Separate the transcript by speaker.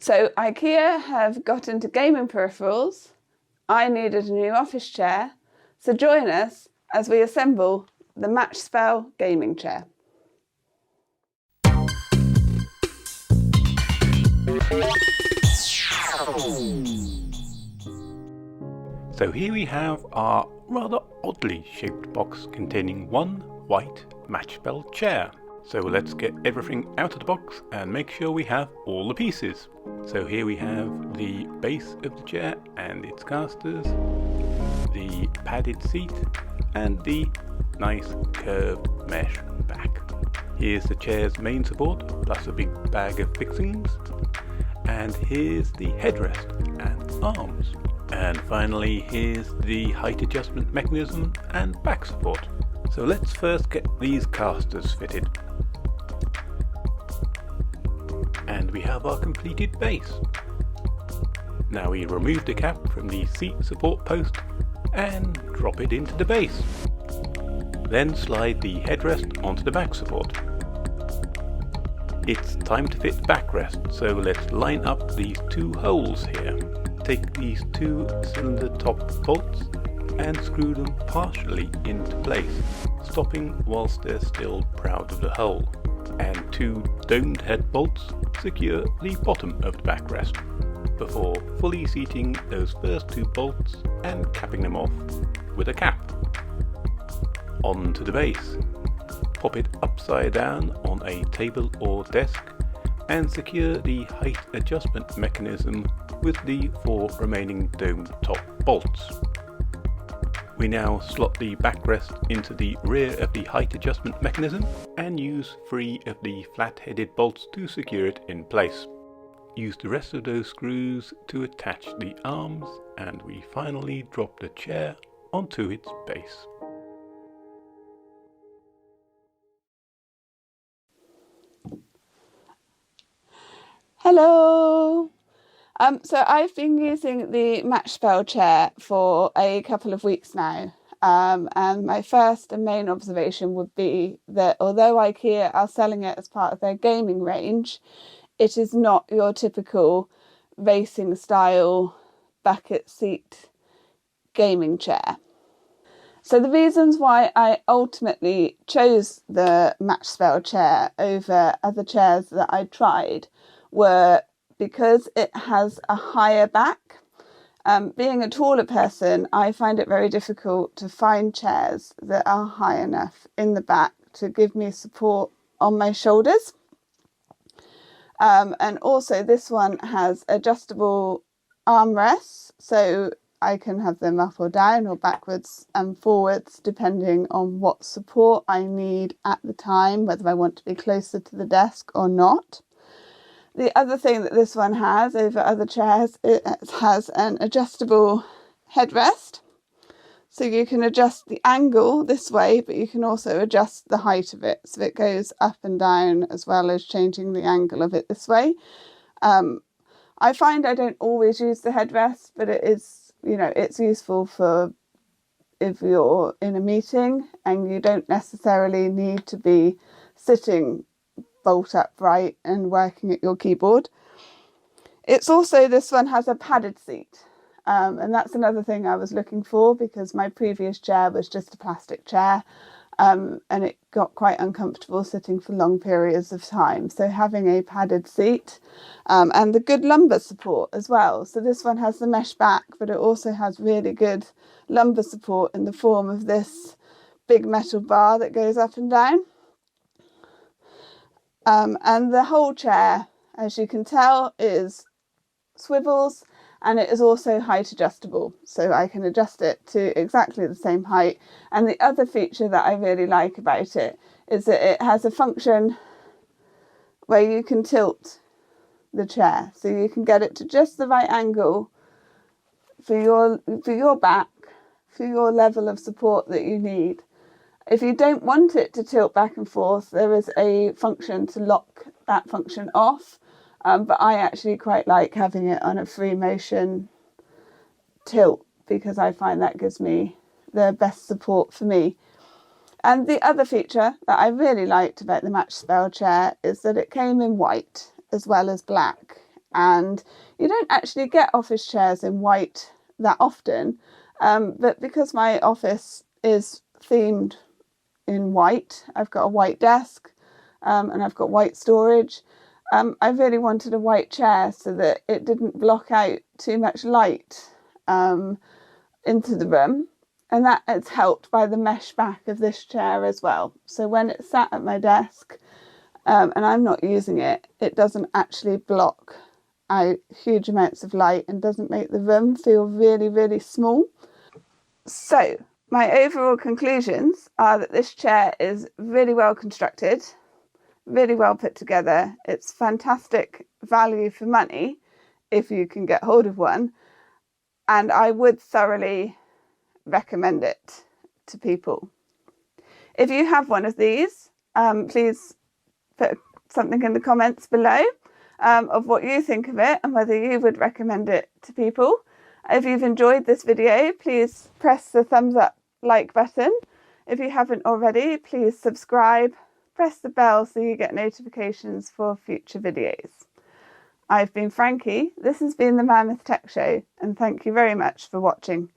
Speaker 1: So Ikea have got into gaming peripherals. I needed a new office chair, so join us as we assemble the Matchspel gaming chair.
Speaker 2: So here we have our rather oddly shaped box containing one white Matchspel chair. So let's get everything out of the box and make sure we have all the pieces. So here we have the base of the chair and its casters, the padded seat and the nice curved mesh back. Here's the chair's main support plus a big bag of fixings, and here's the headrest and arms. And finally here's the height adjustment mechanism and back support. So let's first get these casters fitted. And we have our completed base. Now we remove the cap from the seat support post and drop it into the base. Then slide the headrest onto the back support. It's time to fit the backrest, so let's line up these two holes here. Take these two cylinder top bolts and screw them partially into place, stopping whilst they're still proud of the hole. And two domed head bolts secure the bottom of the backrest before fully seating those first two bolts and capping them off with a cap. Onto the base. Pop it upside down on a table or desk and secure the height adjustment mechanism with the four remaining domed top bolts. We now slot the backrest into the rear of the height adjustment mechanism and use 3 of the flat-headed bolts to secure it in place. Use the rest of those screws to attach the arms, and we finally drop the chair onto its base.
Speaker 1: Hello! So I've been using the Matchspel chair for a couple of weeks now, and my first and main observation would be that although Ikea are selling it as part of their gaming range, it is not your typical racing style bucket seat gaming chair. So the reasons why I ultimately chose the Matchspel chair over other chairs that I tried were because it has a higher back. Being a taller person, I find it very difficult to find chairs that are high enough in the back to give me support on my shoulders. And also this one has adjustable armrests, so I can have them up or down or backwards and forwards depending on what support I need at the time, whether I want to be closer to the desk or not. The other thing that this one has over other chairs, it has an adjustable headrest. So you can adjust the angle this way, but you can also adjust the height of it. So it goes up and down as well as changing the angle of it this way. I find I don't always use the headrest, but it is, it's useful for if you're in a meeting and you don't necessarily need to be sitting bolt upright and working at your keyboard. It's also, this one has a padded seat, and that's another thing I was looking for because my previous chair was just a plastic chair, and it got quite uncomfortable sitting for long periods of time. So having a padded seat and the good lumbar support as well. So this one has the mesh back, but it also has really good lumbar support in the form of this big metal bar that goes up and down. And the whole chair, as you can tell, is swivels, and it is also height adjustable, so I can adjust it to exactly the same height. And the other feature that I really like about it is that it has a function where you can tilt the chair, so you can get it to just the right angle for your back, for your level of support that you need. If you don't want it to tilt back and forth, there is a function to lock that function off. But I actually quite like having it on a free motion tilt because I find that gives me the best support for me. And the other feature that I really liked about the Matchspel chair is that it came in white as well as black. and you don't actually get office chairs in white that often, but because my office is themed in white, I've got a white desk, and I've got white storage. I really wanted a white chair so that it didn't block out too much light into the room, and that is helped by the mesh back of this chair as well. So when it's sat at my desk and I'm not using it, it doesn't actually block out huge amounts of light and doesn't make the room feel really, really small. So my overall conclusions are that this chair is really well constructed, really well put together. It's fantastic value for money if you can get hold of one, and I would thoroughly recommend it to people. If you have one of these, please put something in the comments below of what you think of it and whether you would recommend it to people. If you've enjoyed this video, please press the thumbs up like button. If you haven't already, please subscribe, press the bell so you get notifications for future videos. I've been Frankie, this has been the Mammoth Tech Show, and thank you very much for watching.